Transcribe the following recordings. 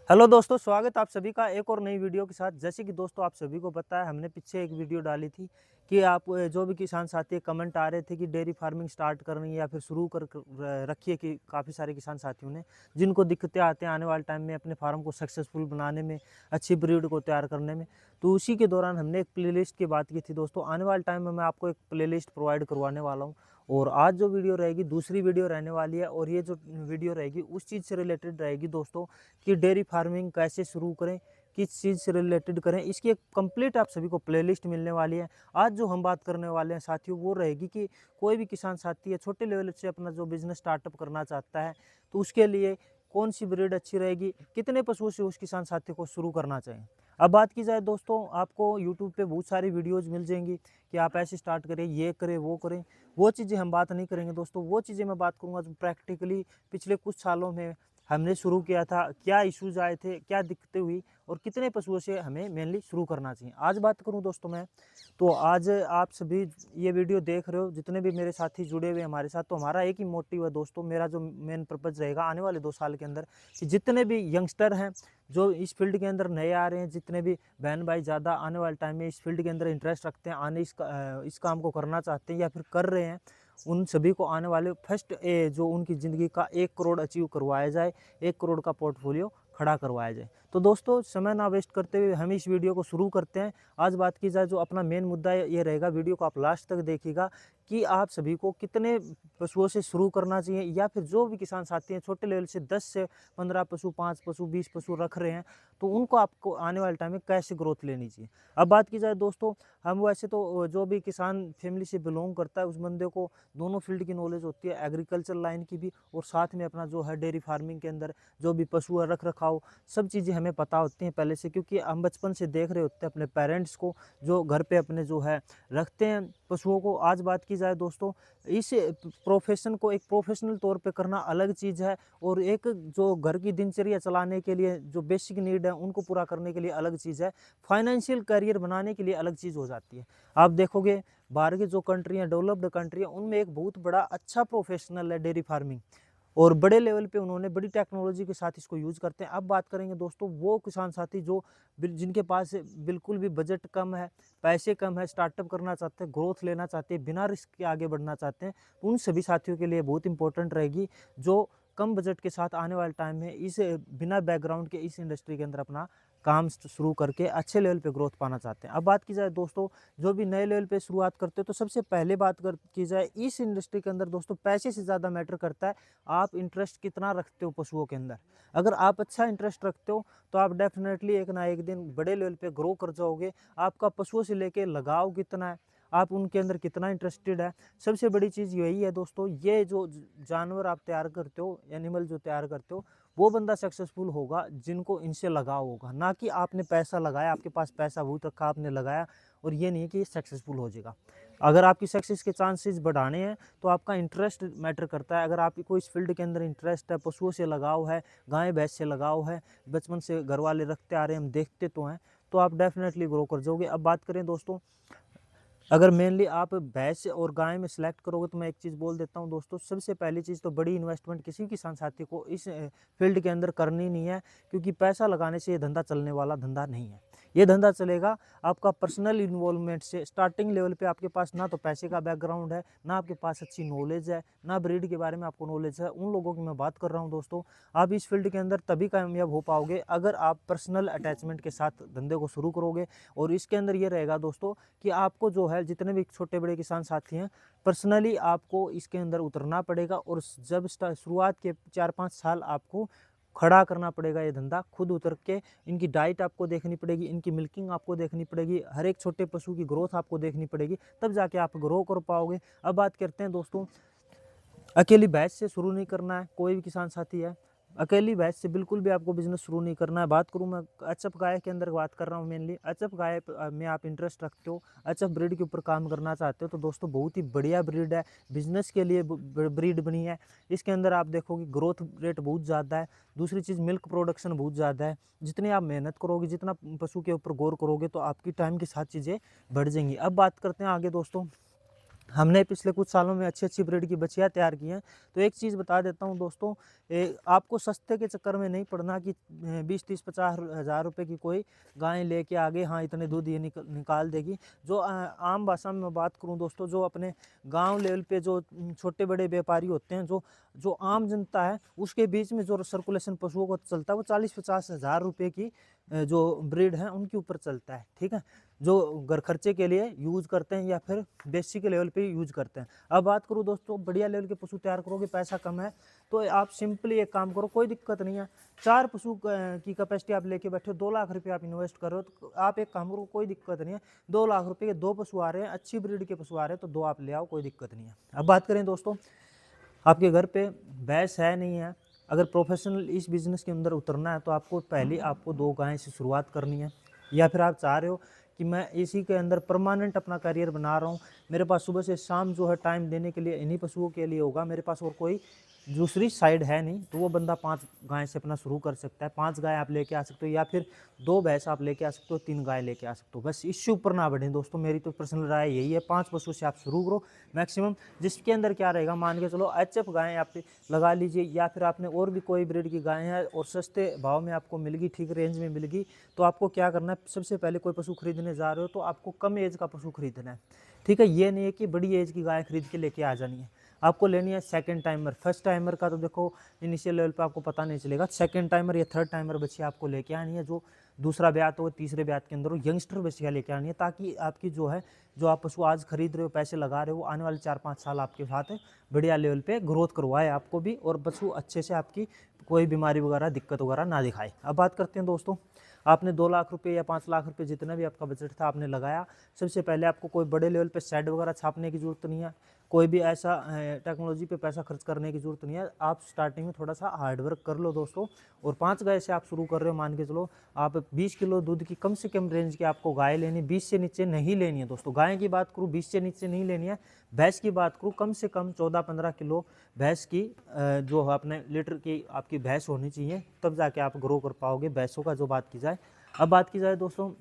Hello दोस्तों, स्वागत आप सभी का एक और नई वीडियो के साथ। जैसे कि दोस्तों आप सभी को पता है, हमने पीछे एक वीडियो डाली थी कि आप जो भी किसान साथी कमेंट आ रहे थे कि डेयरी फार्मिंग स्टार्ट करनी है या फिर शुरू रखिए, कि काफ़ी सारे किसान साथियों ने जिनको दिक्कतें आते हैं आने वाले टाइम में अपने फार्म को सक्सेसफुल बनाने में, अच्छी ब्रीड को तैयार करने में। तो उसी के दौरान हमने एक प्लेलिस्ट की बात की थी दोस्तों। आने वाले टाइम में मैं आपको एक प्लेलिस्ट प्रोवाइड करवाने वाला हूँ, और आज जो वीडियो रहेगी दूसरी वीडियो रहने वाली है, और ये जो वीडियो रहेगी उस चीज़ से रिलेटेड रहेगी दोस्तों कि डेयरी फार्मिंग कैसे शुरू करें, किस चीज़ से रिलेटेड करें। इसकी एक कंप्लीट आप सभी को प्लेलिस्ट मिलने वाली है। आज जो हम बात करने वाले हैं साथियों, वो रहेगी कि कोई भी किसान साथी है छोटे लेवल से अपना जो बिजनेस स्टार्टअप करना चाहता है, तो उसके लिए कौन सी ब्रीड अच्छी रहेगी, कितने पशुओं से उस किसान साथी को शुरू करना चाहिए। अब बात की जाए दोस्तों, आपको यूट्यूब पे बहुत सारी वीडियोज़ मिल जाएंगी कि आप ऐसे स्टार्ट करें, ये करें, वो करें। वो चीज़ें हम बात नहीं करेंगे दोस्तों। वो चीज़ें मैं बात करूँगा जो प्रैक्टिकली पिछले कुछ सालों में हमने शुरू किया था, क्या इश्यूज़ आए थे, क्या दिक्कतें हुई, और कितने पशुओं से हमें मेनली शुरू करना चाहिए। आज बात करूं दोस्तों मैं, तो आज आप सभी ये वीडियो देख रहे हो, जितने भी मेरे साथी जुड़े हुए हैं हमारे साथ, तो हमारा एक ही मोटिव है दोस्तों। मेरा जो मेन पर्पज़ रहेगा आने वाले 2 साल के अंदर, कि जितने भी यंगस्टर हैं जो इस फील्ड के अंदर नए आ रहे हैं, जितने भी बहन भाई ज़्यादा आने वाले टाइम में इस फील्ड के अंदर इंटरेस्ट रखते हैं, आने इस काम को करना चाहते हैं या फिर कर रहे हैं, उन सभी को आने वाले फर्स्ट जो उनकी ज़िंदगी का 1 करोड़ अचीव करवाया जाए, 1 करोड़ का पोर्टफोलियो खड़ा करवाया जाए। तो दोस्तों समय ना वेस्ट करते हुए हम इस वीडियो को शुरू करते हैं। आज बात की जाए, जो अपना मेन मुद्दा ये रहेगा, वीडियो को आप लास्ट तक देखिएगा कि आप सभी को कितने पशुओं से शुरू करना चाहिए, या फिर जो भी किसान साथी हैं छोटे लेवल से 10 से 15 पशु, 5 पशु, 20 पशु रख रहे हैं, तो उनको आपको आने वाले टाइम में कैसे ग्रोथ लेनी चाहिए। अब बात की जाए दोस्तों, हम वैसे तो जो भी किसान फैमिली से बिलोंग करता है उस बंदे को दोनों फील्ड की नॉलेज होती है, एग्रीकल्चर लाइन की भी, और साथ में अपना जो है डेयरी फार्मिंग के अंदर जो भी पशु है, रख रखाव, सब चीज़ें हमें पता होती हैं पहले से, क्योंकि हम बचपन से देख रहे होते हैं अपने पेरेंट्स को जो घर पे अपने जो है रखते हैं पशुओं को। आज बात की जाए दोस्तों, इस प्रोफेशन को एक प्रोफेशनल तौर पे करना अलग चीज़ है, और एक जो घर की दिनचर्या चलाने के लिए जो बेसिक नीड है उनको पूरा करने के लिए अलग चीज़ है, फाइनेंशियल करियर बनाने के लिए अलग चीज़ हो जाती है। आप देखोगे बाहर की जो कंट्री हैं, डेवलप्ड कंट्री हैं, उनमें एक बहुत बड़ा अच्छा प्रोफेशनल है डेयरी फार्मिंग, और बड़े लेवल पे उन्होंने बड़ी टेक्नोलॉजी के साथ इसको यूज़ करते हैं। अब बात करेंगे दोस्तों वो किसान साथी जो जिनके पास बिल्कुल भी बजट कम है, पैसे कम है, स्टार्टअप करना चाहते हैं, ग्रोथ लेना चाहते हैं, बिना रिस्क के आगे बढ़ना चाहते हैं, तो उन सभी साथियों के लिए बहुत इंपॉर्टेंट रहेगी, जो कम बजट के साथ आने वाले टाइम में इस बिना बैकग्राउंड के इस इंडस्ट्री के अंदर अपना काम शुरू करके अच्छे लेवल पे ग्रोथ पाना चाहते हैं। अब बात की जाए दोस्तों, जो भी नए लेवल पे शुरुआत करते हो, तो सबसे पहले बात की जाए इस इंडस्ट्री के अंदर दोस्तों, पैसे से ज़्यादा मैटर करता है आप इंटरेस्ट कितना रखते हो पशुओं के अंदर। अगर आप अच्छा इंटरेस्ट रखते हो तो आप डेफिनेटली एक ना एक दिन बड़े लेवल पे ग्रो कर जाओगे। आपका पशुओं से लेके लगाव कितना है, आप उनके अंदर कितना इंटरेस्टेड है, सबसे बड़ी चीज़ यही है दोस्तों। ये जो जानवर आप तैयार करते हो, एनिमल जो तैयार करते हो, वो बंदा सक्सेसफुल होगा जिनको इनसे लगाव होगा, ना कि आपने पैसा लगाया, आपके पास पैसा बहुत रखा, आपने लगाया, और ये नहीं है कि ये सक्सेसफुल हो जाएगा। अगर आपकी सक्सेस के चांसेस बढ़ाने हैं तो आपका इंटरेस्ट मैटर करता है। अगर आपको इस फील्ड के अंदर इंटरेस्ट है, पशुओं से लगाव है, गाय भैंस से लगाव है, बचपन से घर वाले रखते आ रहे हैं, हम देखते तो हैं, तो आप डेफिनेटली ग्रो कर जाओगे। अब बात करें दोस्तों, अगर मेनली आप भैंस और गाय में सेलेक्ट करोगे, तो मैं एक चीज़ बोल देता हूँ दोस्तों, सबसे पहली चीज़ तो बड़ी इन्वेस्टमेंट किसी किसान साथी को इस फील्ड के अंदर करनी नहीं है, क्योंकि पैसा लगाने से ये धंधा चलने वाला धंधा नहीं है। ये धंधा चलेगा आपका पर्सनल इन्वॉल्वमेंट से। स्टार्टिंग लेवल पे आपके पास ना तो पैसे का बैकग्राउंड है, ना आपके पास अच्छी नॉलेज है, ना ब्रीड के बारे में आपको नॉलेज है। उन लोगों की मैं बात कर रहा हूँ दोस्तों। आप इस फील्ड के अंदर तभी कामयाब हो पाओगे अगर आप पर्सनल अटैचमेंट के साथ धंधे को शुरू करोगे। और इसके अंदर ये रहेगा दोस्तों कि आपको जो है, जितने भी छोटे बड़े किसान साथी हैं, पर्सनली आपको इसके अंदर उतरना पड़ेगा, और जब शुरुआत के 4-5 साल आपको खड़ा करना पड़ेगा ये धंधा, खुद उतर के। इनकी डाइट आपको देखनी पड़ेगी, इनकी मिल्किंग आपको देखनी पड़ेगी, हर एक छोटे पशु की ग्रोथ आपको देखनी पड़ेगी, तब जाके आप ग्रो कर पाओगे। अब बात करते हैं दोस्तों, अकेली भैंस से शुरू नहीं करना है। कोई भी किसान साथी है, अकेली भैंस से बिल्कुल भी आपको बिजनेस शुरू नहीं करना है। बात करूं मैं एचएफ गाय के अंदर, बात कर रहा हूं मेनली एचएफ गाय में आप इंटरेस्ट रखते हो, एचएफ ब्रीड के ऊपर काम करना चाहते हो, तो दोस्तों बहुत ही बढ़िया ब्रीड है, बिजनेस के लिए ब्रीड बनी है। इसके अंदर आप देखोगे ग्रोथ रेट बहुत ज़्यादा है। दूसरी चीज़, मिल्क प्रोडक्शन बहुत ज़्यादा है। जितनी आप मेहनत करोगे, जितना पशु के ऊपर गौर करोगे, तो आपकी टाइम के साथ चीज़ें बढ़ जाएंगी। अब बात करते हैं आगे दोस्तों, हमने पिछले कुछ सालों में अच्छी ब्रीड की बछियाँ तैयार की हैं। तो एक चीज़ बता देता हूँ दोस्तों, आपको सस्ते के चक्कर में नहीं पड़ना कि 20-30-50 हज़ार रुपए की कोई गाय लेके आगे हाँ इतने दूध ये निकाल देगी। जो आम भाषा में मैं बात करूँ दोस्तों, जो अपने गांव लेवल पे जो छोटे बड़े व्यापारी होते हैं, जो जो आम जनता है, उसके बीच में जो सर्कुलेशन पशुओं को चलता है वो 40-50 हज़ार रुपये की जो ब्रीड है उनके ऊपर चलता है। ठीक है, जो घर खर्चे के लिए यूज करते हैं या फिर बेसिक लेवल पे यूज करते हैं। अब बात करूँ दोस्तों, बढ़िया लेवल के पशु तैयार करोगे, पैसा कम है, तो आप सिंपली एक काम करो, कोई दिक्कत नहीं है। 4 पशु की कैपेसिटी आप लेके बैठे हो, 2 लाख रुपये आप इन्वेस्ट कर रहे हो, तो आप एक काम करो, कोई दिक्कत नहीं है। 2 लाख रुपये के 2 पशु आ रहे हैं, अच्छी ब्रीड के पशु आ रहे हैं, तो 2 आप ले आओ, कोई दिक्कत नहीं है। अब बात करें दोस्तों, आपके घर पे भैंस है नहीं है, अगर प्रोफेशनल इस बिज़नेस के अंदर उतरना है तो आपको पहले आपको 2 गाय से शुरुआत करनी है। या फिर आप चाह रहे हो कि मैं इसी के अंदर परमानेंट अपना करियर बना रहा हूँ, मेरे पास सुबह से शाम जो है टाइम देने के लिए इन्हीं पशुओं के लिए होगा, मेरे पास और कोई दूसरी साइड है नहीं, तो वो बंदा 5 गाय से अपना शुरू कर सकता है। 5 गाय आप लेके आ सकते हो, या फिर 2 भैंस आप लेके आ सकते हो, 3 गाय लेके आ सकते हो। बस इससे ऊपर ना बढ़ें दोस्तों, मेरी तो पर्सनल राय यही है। 5 पशु से आप शुरू करो मैक्सिमम, जिसके अंदर क्या रहेगा, मान के चलो एचएफ गायें आप लगा लीजिए, या फिर आपने और भी कोई ब्रीड की गायें हैं और सस्ते भाव में आपको मिल गई, ठीक रेंज में मिल गई, तो आपको क्या करना है, सबसे पहले कोई पशु खरीदने जा रहे हो तो आपको कम एज का पशु खरीदना है। ठीक है, ये नहीं है कि बड़ी एज की गाय खरीद के लेके आ जानी है, आपको लेनी है सेकंड टाइमर। फर्स्ट टाइमर का तो देखो इनिशियल लेवल पे आपको पता नहीं चलेगा, सेकंड टाइमर या थर्ड टाइमर बच्ची आपको लेके आनी है, जो दूसरा ब्यात हो, तीसरे ब्यात के अंदर हो, यंगस्टर बच्चियाँ लेके आनी है, ताकि आपकी जो है, जो आप पशु आज खरीद रहे हो, पैसे लगा रहे हो, आने वाले 4-5 साल आपके साथ बढ़िया लेवल पे ग्रोथ करवाए आपको भी, और पशु अच्छे से आपकी कोई बीमारी वगैरह दिक्कत वगैरह ना दिखाए। अब बात करते हैं दोस्तों, आपने 2 लाख रुपए या 5 लाख रुपए जितना भी आपका बजट था आपने लगाया। सबसे पहले आपको कोई बड़े लेवल पे शेड वगैरह छापने की जरूरत नहीं है, कोई भी ऐसा टेक्नोलॉजी पे पैसा खर्च करने की जरूरत नहीं है। आप स्टार्टिंग में थोड़ा सा हार्डवर्क कर लो दोस्तों, और 5 गाय से आप शुरू कर रहे हो, मान के चलो आप 20 किलो दूध की कम से कम रेंज की आपको गाय लेनी, 20 से नीचे नहीं लेनी है दोस्तों। गाय की बात करूँ 20 से नीचे नहीं लेनी है, भैंस की बात करूँ कम से कम 14-15 किलो भैंस की जो अपने लीटर की आपकी भैंस होनी चाहिए, तब जाके आप ग्रो कर पाओगे भैंसों का, जो बात की जाए। अब बात की जाए दोस्तों,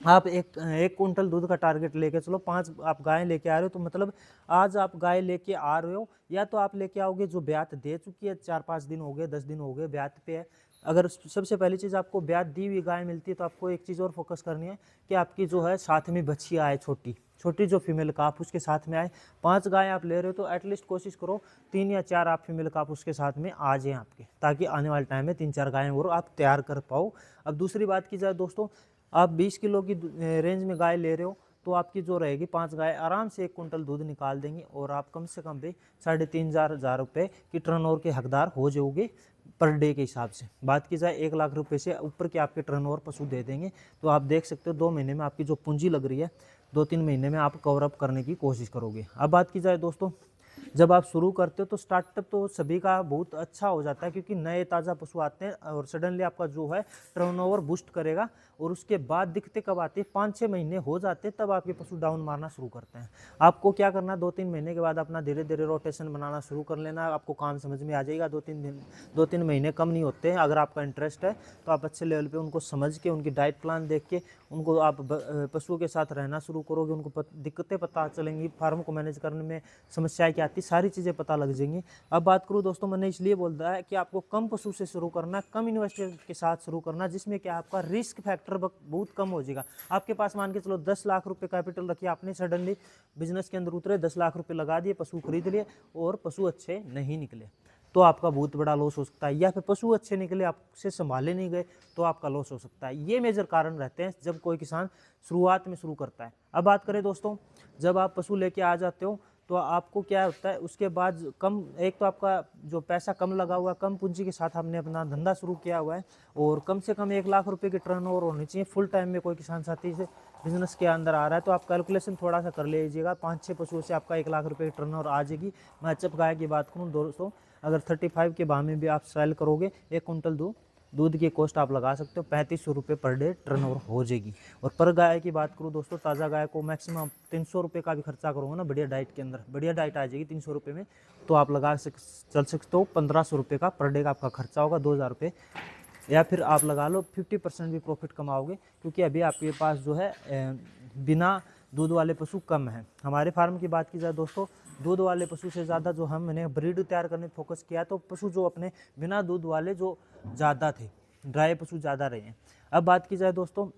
आप एक क्विंटल दूध का टारगेट लेके चलो, 5 आप गाय लेके आ रहे हो, तो मतलब आज आप गाय लेके आ रहे हो, या तो आप लेके आओगे जो ब्यात दे चुकी है, 4-5 दिन हो गए, 10 दिन हो गए, ब्यात पे है। अगर सबसे पहली चीज़ आपको ब्यात दी हुई गाय मिलती है, तो आपको एक चीज़ और फोकस करनी है कि आपकी जो है साथ में बच्चियाँ आए, छोटी छोटी जो फीमेल काफ उसके साथ में आए। 5 गाय आप ले रहे हो तो एटलीस्ट कोशिश करो 3 या 4 आप फीमेल काफ उसके साथ में आ जाएँ आपके, ताकि आने वाले टाइम में 3-4 गायें और आप तैयार कर पाओ। अब दूसरी बात की जाए दोस्तों, आप 20 किलो की रेंज में गाय ले रहे हो, तो आपकी जो रहेगी 5 गाय आराम से 1 कुंटल दूध निकाल देंगी, और आप कम से कम भी 3,500 हज़ार रुपये की टर्नओवर के हकदार हो जाओगे पर डे के हिसाब से। बात की जाए 1 लाख रुपये से ऊपर के आपके टर्नओवर पशु दे देंगे, तो आप देख सकते हो 2 महीने में आपकी जो पूंजी लग रही है, 2-3 महीने में आप कवर अप करने की कोशिश करोगे। अब बात की जाए दोस्तों, जब आप शुरू करते हो तो स्टार्टअप तो सभी का बहुत अच्छा हो जाता है, क्योंकि नए ताज़ा पशु आते हैं और सडनली आपका जो है टर्नओवर बूस्ट करेगा, और उसके बाद दिक्कतें कब आती है, 5-6 महीने हो जाते हैं, तब आपके पशु डाउन मारना शुरू करते हैं। आपको क्या करना, 2-3 महीने के बाद अपना धीरे धीरे रोटेशन बनाना शुरू कर लेना, आपको काम समझ में आ जाएगा। 2-3 महीने कम नहीं होते हैं, अगर आपका इंटरेस्ट है तो आप अच्छे लेवल पे उनको समझ के, उनकी डाइट प्लान देख के, उनको आप पशुओं के साथ रहना शुरू करोगे, उनको दिक्कतें पता चलेंगी, फार्म को मैनेज करने में समस्याएं क्या आती, सारी चीज़ें पता लग जाएंगी। अब बात करूँ दोस्तों, मैंने इसलिए बोल रहा है कि आपको कम पशु से शुरू करना, कम इन्वेस्टमेंट के साथ शुरू करना, जिसमें क्या आपका रिस्क फैक्टर बहुत कम हो जाएगा। आपके पास मान के चलो 10 लाख रुपए कैपिटल रखिए, आपने सडनली बिजनेस के अंदर उतरे, 10 लाख रुपए लगा दिए, पशु खरीद लिए, और पशु अच्छे नहीं निकले, तो आपका बहुत बड़ा लॉस हो सकता है। या फिर पशु अच्छे निकले, आपसे संभाले नहीं गए, तो आपका लॉस हो सकता है। ये मेजर कारण रहते हैं जब कोई किसान शुरुआत में शुरू करता है। अब बात करें दोस्तों, जब आप पशु लेके आ जाते हो तो आपको क्या होता है, उसके बाद कम, एक तो आपका जो पैसा कम लगा हुआ है, कम पूंजी के साथ आपने अपना धंधा शुरू किया हुआ है, और कम से कम 1 लाख रुपए की टर्नओवर होनी चाहिए। फुल टाइम में कोई किसान साथी से बिजनेस के अंदर आ रहा है तो आप कैलकुलेशन थोड़ा सा कर लीजिएगा, 5-6 पशुओं से आपका 1 लाख रुपए की टर्नओवर आ जाएगी। मैं एचएफ गाय की बात करूँ दोस्तों, अगर 35 के भाव में भी आप सेल करोगे, 1 कुंटल दूध की कॉस्ट आप लगा सकते हो 3500 रुपये पर डे टर्नओवर हो जाएगी। और पर गाय की बात करूँ दोस्तों, ताज़ा गाय को मैक्सिमम 300 रुपये का भी खर्चा करोगे ना, बढ़िया डाइट के अंदर, बढ़िया डाइट आ जाएगी 300 रुपये में, तो आप चल सकते हो 1500 रुपये का पर डे का आपका खर्चा होगा, 2000 रुपये, या फिर आप लगा लो 50% भी प्रॉफिट कमाओगे, क्योंकि अभी आपके पास जो है बिना दूध वाले पशु कम हैं। हमारे फार्म की बात की जाए दोस्तों, दूध वाले पशु से ज़्यादा जो हमने ब्रीड तैयार करने पर फोकस किया तो पशु जो अपने बिना दूध वाले जो ज़्यादा थे, ड्राई पशु ज़्यादा रहे हैं। अब बात की जाए दोस्तों,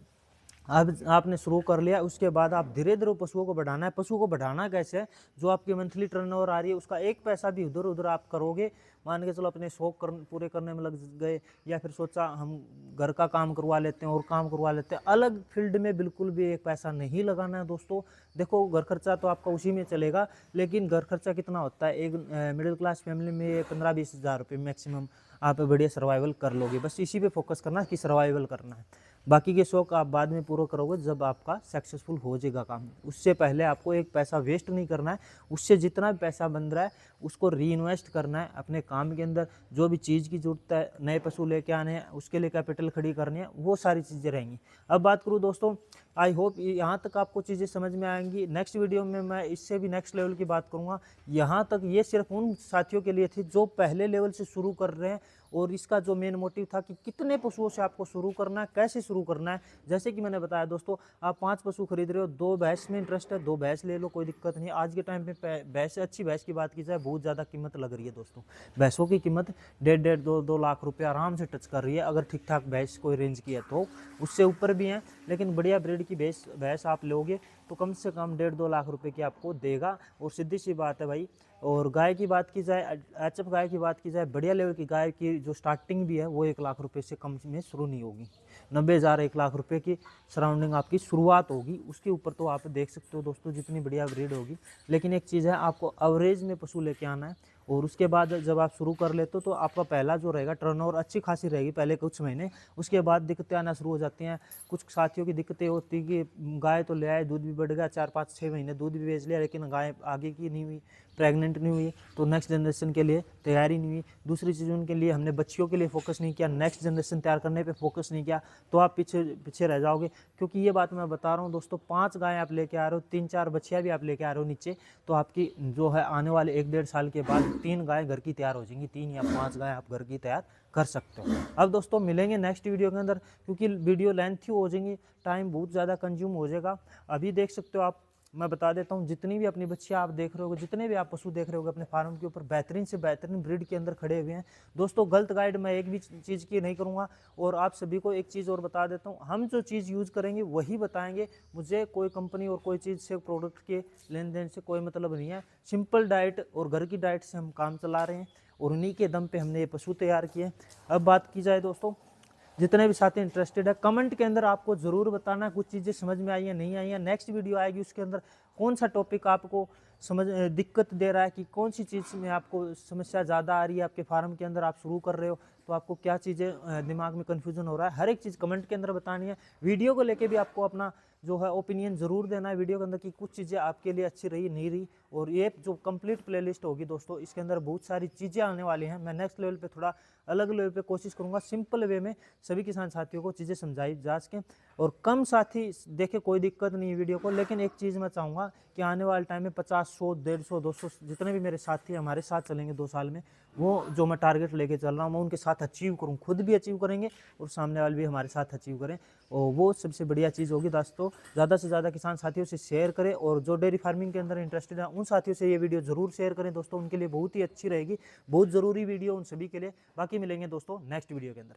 अब आपने शुरू कर लिया, उसके बाद आप धीरे धीरे पशुओं को बढ़ाना है। पशुओं को बढ़ाना कैसे है, जो आपकी मंथली टर्नओवर आ रही है उसका एक पैसा भी उधर उधर आप करोगे, मान के चलो अपने शौक पूरे करने में लग गए, या फिर सोचा हम घर का काम करवा लेते हैं और काम करवा लेते हैं, अलग फील्ड में बिल्कुल भी एक पैसा नहीं लगाना है दोस्तों। देखो घर खर्चा तो आपका उसी में चलेगा, लेकिन घर खर्चा कितना होता है, एक मिडिल क्लास फैमिली में 15-20 हज़ार रुपये मैक्सिमम आप बढ़िया सर्वाइवल कर लोगे। बस इसी पे फोकस करना है कि सर्वाइवल करना है, बाकी के शौक आप बाद में पूरा करोगे जब आपका सक्सेसफुल हो जाएगा काम। उससे पहले आपको एक पैसा वेस्ट नहीं करना है, उससे जितना भी पैसा बन रहा है उसको री इन्वेस्ट करना है अपने काम के अंदर। जो भी चीज़ की जरूरत है, नए पशु लेके आने हैं, उसके लिए कैपिटल खड़ी करनी है, वो सारी चीज़ें रहेंगी। अब बात करूँ दोस्तों, आई होप यहाँ तक आपको चीज़ें समझ में आएंगी। नेक्स्ट वीडियो में मैं इससे भी नेक्स्ट लेवल की बात करूँगा। यहाँ तक ये सिर्फ उन साथियों के लिए थी जो पहले लेवल से शुरू कर रहे हैं, और इसका जो मेन मोटिव था कि कितने पशुओं से आपको शुरू करना है, कैसे शुरू करना है। जैसे कि मैंने बताया दोस्तों, आप 5 पशु खरीद रहे हो, 2 भैंस में इंटरेस्ट है, 2 भैंस ले लो, कोई दिक्कत नहीं। आज के टाइम पे भैंस, अच्छी भैंस की बात की जाए, बहुत ज़्यादा कीमत लग रही है दोस्तों। भैंसों की कीमत 1.5-2 लाख रुपये आराम से टच कर रही है, अगर ठीक ठाक भैंस कोई रेंज की है तो। उससे ऊपर भी हैं, लेकिन बढ़िया ब्रीड की भैंस आप लोगे तो कम से कम 1.5-2 लाख रुपए की आपको देगा। और सीधी सी बात है भाई। और गाय की बात की जाए, एचएफ गाय की बात की जाए, बढ़िया लेवल की गाय की जो स्टार्टिंग भी है वो 1 लाख रुपए से कम में शुरू नहीं होगी। 90,000 1 लाख रुपए की सराउंडिंग आपकी शुरुआत होगी। उसके ऊपर तो आप देख सकते हो दोस्तों जितनी बढ़िया ब्रीड होगी। लेकिन एक चीज़ है, आपको एवरेज में पशु लेके आना है, और उसके बाद जब आप शुरू कर लेते हो तो आपका पहला जो रहेगा टर्नओवर अच्छी खासी रहेगी पहले कुछ महीने। उसके बाद दिक्कतें आना शुरू हो जाती हैं। कुछ साथियों की दिक्कतें होती कि गाय तो ले आए, दूध भी बढ़ गया, 4-5-6 महीने दूध भी बेच लिया, लेकिन गाय आगे की नहीं हुई, प्रेग्नेंट नहीं हुई, तो नेक्स्ट जनरेशन के लिए तैयारी नहीं हुई। दूसरी चीज़, उनके लिए हमने बच्चियों के लिए फोकस नहीं किया, नेक्स्ट जनरेशन तैयार करने पे फोकस नहीं किया, तो आप पीछे रह जाओगे। क्योंकि ये बात मैं बता रहा हूँ दोस्तों, 5 गाय आप लेके आ रहे हो, 3-4 बच्चियाँ भी आप लेके आ रहे हो नीचे, तो आपकी जो है आने वाले 1-1.5 साल के बाद 3 गाय घर की तैयार हो जाएंगी। 3 या 5 गाय आप घर की तैयार कर सकते हो। अब दोस्तों मिलेंगे नेक्स्ट वीडियो के अंदर, क्योंकि वीडियो लेंथी हो जाएंगी, टाइम बहुत ज़्यादा कंज्यूम हो जाएगा। अभी देख सकते हो आप, मैं बता देता हूँ, जितनी भी अपनी बच्चियाँ आप देख रहे होगे, जितने भी आप पशु देख रहे होगे अपने फार्म के ऊपर, बेहतरीन से बेहतरीन ब्रीड के अंदर खड़े हुए हैं दोस्तों। गलत गाइड मैं एक भी चीज़ की नहीं करूँगा। और आप सभी को एक चीज़ और बता देता हूँ, हम जो चीज़ यूज़ करेंगे वही बताएंगे। मुझे कोई कंपनी और कोई चीज़ से, प्रोडक्ट के लेन देन से कोई मतलब नहीं है। सिंपल डाइट और घर की डाइट से हम काम चला रहे हैं, और उन्हीं के दम पे हमने ये पशु तैयार किए। अब बात की जाए दोस्तों, जितने भी साथी इंटरेस्टेड है, कमेंट के अंदर आपको ज़रूर बताना कुछ चीज़ें समझ में आई है, नहीं आई है। नेक्स्ट वीडियो आएगी, उसके अंदर कौन सा टॉपिक आपको दिक्कत दे रहा है, कि कौन सी चीज़ में आपको समस्या ज़्यादा आ रही है आपके फार्म के अंदर, आप शुरू कर रहे हो तो आपको क्या चीज़ें दिमाग में कन्फ्यूजन हो रहा है, हर एक चीज़ कमेंट के अंदर बतानी है। वीडियो को लेके भी आपको अपना जो है ओपिनियन ज़रूर देना है वीडियो के अंदर, कि कुछ चीज़ें आपके लिए अच्छी रही, नहीं रही। और ये जो कंप्लीट प्लेलिस्ट होगी दोस्तों, इसके अंदर बहुत सारी चीज़ें आने वाली हैं। मैं नेक्स्ट लेवल पे थोड़ा अलग लेवल पे कोशिश करूंगा, सिंपल वे में सभी किसान साथियों को चीज़ें समझाई जा सकें। और कम साथी देखे, कोई दिक्कत नहीं है वीडियो को, लेकिन एक चीज़ मैं चाहूँगा कि आने वाले टाइम में 50, 100, 150, 200 जितने भी मेरे साथी हमारे साथ चलेंगे 2 साल में, वो जो मैं टारगेट लेके चल रहा हूँ मैं उनके साथ अचीव करूँ, खुद भी अचीव करेंगे और सामने वाले भी हमारे साथ अचीव करें। और वो सबसे बढ़िया चीज़ होगी दोस्तों। ज़्यादा से ज़्यादा किसान साथियों से शेयर करें, और जो डेयरी फार्मिंग के अंदर इंटरेस्टेड है उन साथियों से ये वीडियो ज़रूर शेयर करें दोस्तों, उनके लिए बहुत ही अच्छी रहेगी, बहुत ज़रूरी वीडियो उन सभी के लिए। बाकी मिलेंगे दोस्तों नेक्स्ट वीडियो के अंदर।